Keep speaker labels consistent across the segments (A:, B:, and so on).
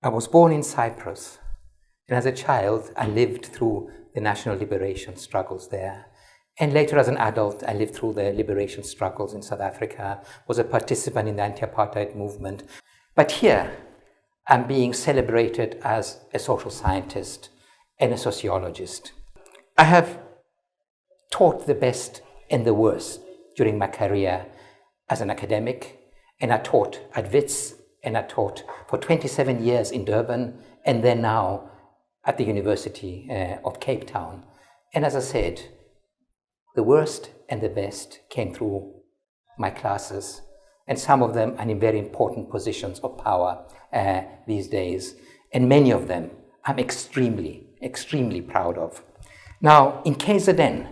A: I was born in Cyprus, and as a child, I lived through the national liberation struggles there. And later, as an adult, I lived through the liberation struggles in South Africa, was a participant in the anti-apartheid movement. But here, I'm being celebrated as a social scientist and a sociologist. I have taught the best and the worst during my career as an academic, and I taught at WITS, and I taught for 27 years in Durban, and then now at the University of Cape Town. And as I said, the worst and the best came through my classes, and some of them are in very important positions of power these days, and many of them I'm extremely, extremely proud of. Now, in KZN,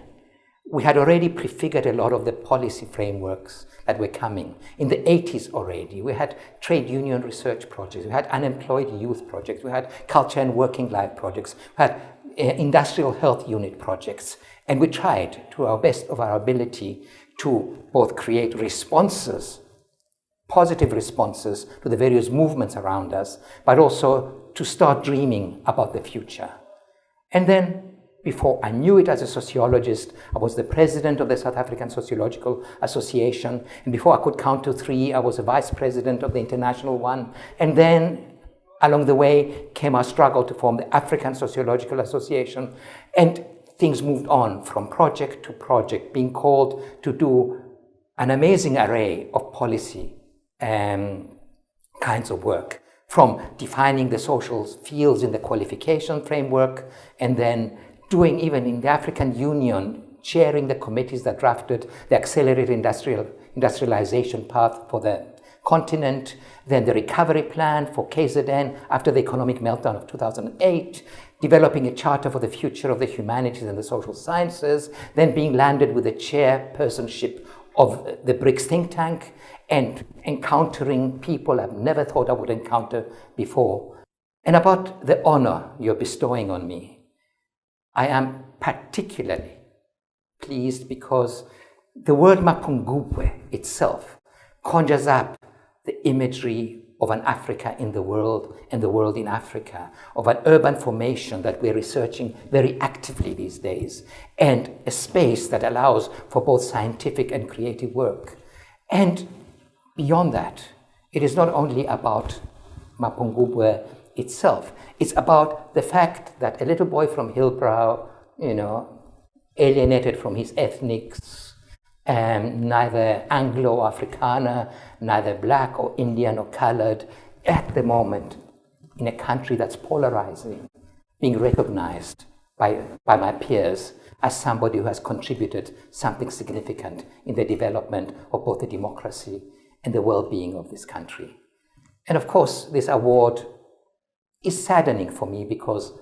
A: we had already prefigured a lot of the policy frameworks that were coming. In the 80s already, we had trade union research projects, we had unemployed youth projects, we had culture and working life projects, we had industrial health unit projects, and we tried to our best of our ability to both create responses, positive responses to the various movements around us, but also to start dreaming about the future. And then, before I knew it as a sociologist, I was the president of the South African Sociological Association. And before I could count to 3, I was a vice president of the international one. And then along the way came our struggle to form the African Sociological Association. And things moved on from project to project, being called to do an amazing array of policy kinds of work, from defining the social fields in the qualification framework, and then doing even in the African Union, chairing the committees that drafted the accelerated industrialization path for the continent, then the recovery plan for KZN after the economic meltdown of 2008, developing a charter for the future of the humanities and the social sciences, then being landed with the chairpersonship of the BRICS think tank, and encountering people I've never thought I would encounter before. And about the honor you're bestowing on me, I am particularly pleased because the word Mapungubwe itself conjures up the imagery of an Africa in the world and the world in Africa, of an urban formation that we're researching very actively these days, and a space that allows for both scientific and creative work. And beyond that, it is not only about Mapungubwe itself. It's about the fact that a little boy from Hillbrow, alienated from his ethnics, neither Anglo-Afrikaner, neither black or Indian or colored, at the moment, in a country that's polarizing, being recognized by my peers as somebody who has contributed something significant in the development of both the democracy and the well-being of this country. And of course, this award is saddening for me because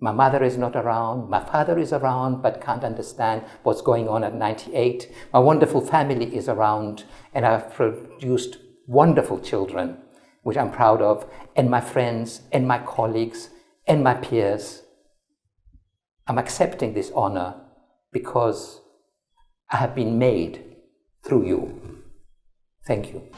A: my mother is not around, my father is around, but can't understand what's going on at 98. My wonderful family is around, and I've produced wonderful children, which I'm proud of, and my friends, and my colleagues, and my peers. I'm accepting this honor because I have been made through you. Thank you.